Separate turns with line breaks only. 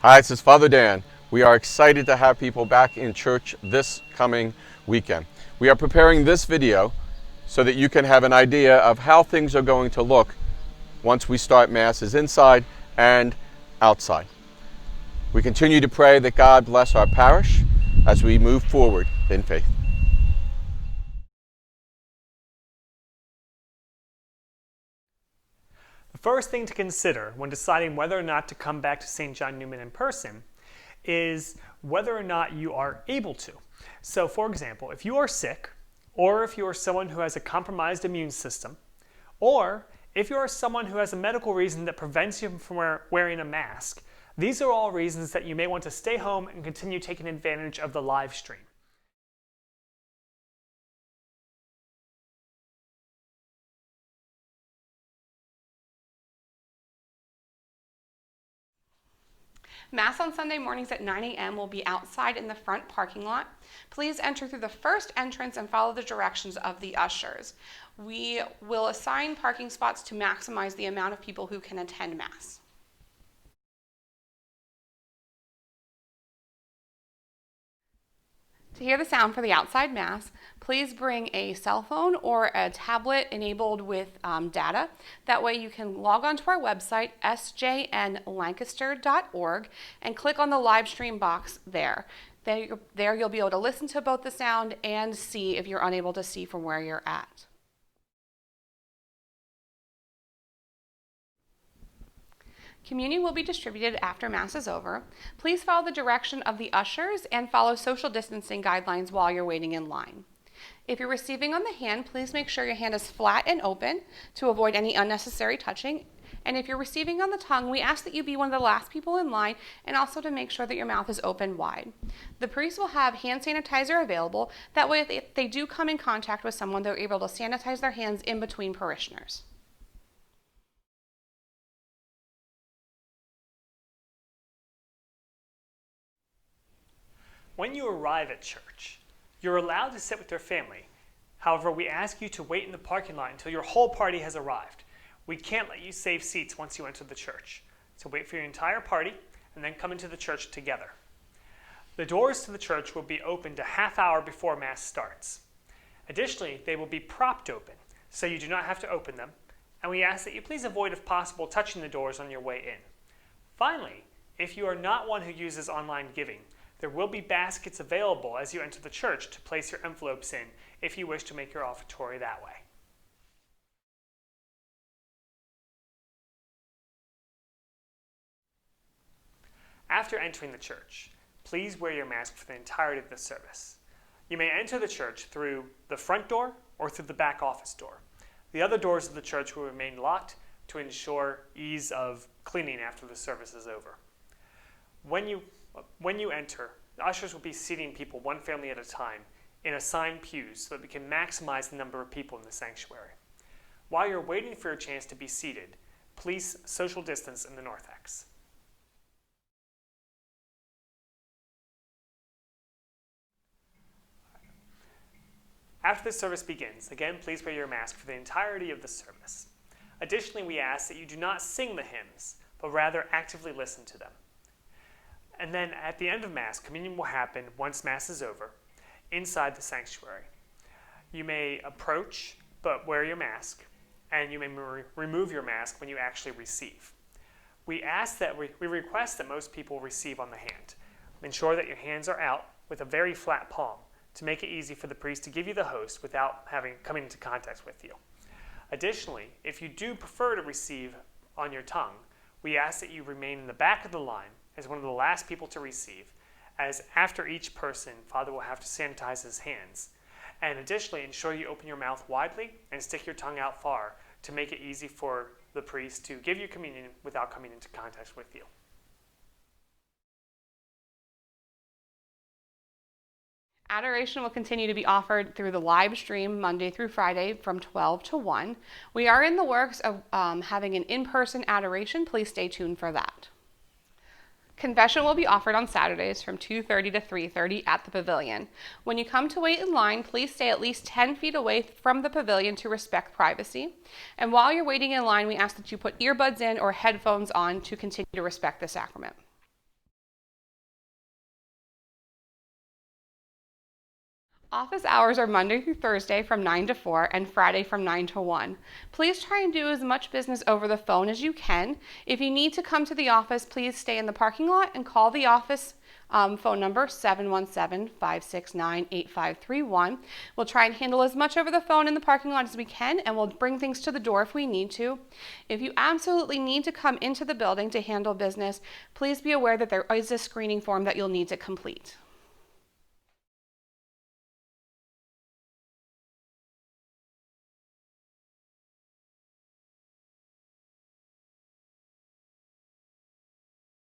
Hi, this is Father Dan. We are excited to have people back in church this coming weekend. We are preparing this video so that you can have an idea of how things are going to look once we start masses inside and outside. We continue to pray that God bless our parish as we move forward in faith.
The first thing to consider when deciding whether or not to come back to St. John Neumann in person is whether or not you are able to. So, for example, if you are sick, or if you are someone who has a compromised immune system, or if you are someone who has a medical reason that prevents you from wearing a mask, these are all reasons that you may want to stay home and continue taking advantage of the live stream.
Mass on Sunday mornings at 9 a.m. will be outside in the front parking lot. Please enter through the first entrance and follow the directions of the ushers. We will assign parking spots to maximize the amount of people who can attend Mass. To hear the sound for the outside Mass, please bring a cell phone or a tablet enabled with data. That way you can log on to our website, sjnlancaster.org, and click on the live stream box there. There you'll be able to listen to both the sound and see if you're unable to see from where you're at. Communion will be distributed after Mass is over. Please follow the direction of the ushers and follow social distancing guidelines while you're waiting in line. If you're receiving on the hand, please make sure your hand is flat and open to avoid any unnecessary touching. And if you're receiving on the tongue, we ask that you be one of the last people in line and also to make sure that your mouth is open wide. The priest will have hand sanitizer available. That way, if they do come in contact with someone, they're able to sanitize their hands in between parishioners.
When you arrive at church, you're allowed to sit with your family. However, we ask you to wait in the parking lot until your whole party has arrived. We can't let you save seats once you enter the church. So wait for your entire party and then come into the church together. The doors to the church will be opened a half hour before Mass starts. Additionally, they will be propped open, so you do not have to open them, and we ask that you please avoid, if possible, touching the doors on your way in. Finally, if you are not one who uses online giving, there will be baskets available as you enter the church to place your envelopes in if you wish to make your offertory that way. After entering the church, please wear your mask for the entirety of the service. You may enter the church through the front door or through the back office door. The other doors of the church will remain locked to ensure ease of cleaning after the service is over. When you enter, the ushers will be seating people one family at a time in assigned pews so that we can maximize the number of people in the sanctuary. While you're waiting for your chance to be seated, please social distance in the narthex. After the service begins, again, please wear your mask for the entirety of the service. Additionally, we ask that you do not sing the hymns, but rather actively listen to them. And then at the end of Mass, communion will happen once Mass is over, inside the sanctuary. You may approach, but wear your mask, and you may remove your mask when you actually receive. We request that most people receive on the hand. Ensure that your hands are out with a very flat palm to make it easy for the priest to give you the host without coming into contact with you. Additionally, if you do prefer to receive on your tongue, we ask that you remain in the back of the line as one of the last people to receive, as after each person, Father will have to sanitize his hands. And additionally, ensure you open your mouth widely and stick your tongue out far to make it easy for the priest to give you communion without coming into contact with you.
Adoration will continue to be offered through the live stream Monday through Friday from 12 to 1. We are in the works of having an in-person adoration. Please stay tuned for that. Confession will be offered on Saturdays from 2:30 to 3:30 at the pavilion. When you come to wait in line, please stay at least 10 feet away from the pavilion to respect privacy. And while you're waiting in line, we ask that you put earbuds in or headphones on to continue to respect the sacrament. Office hours are Monday through Thursday from 9 to 4 and Friday from 9 to 1. Please try and do as much business over the phone as you can. If you need to come to the office, please stay in the parking lot and call the office phone number 717-569-8531. We'll try and handle as much over the phone in the parking lot as we can, and we'll bring things to the door if we need to. If you absolutely need to come into the building to handle business, please be aware that there is a screening form that you'll need to complete.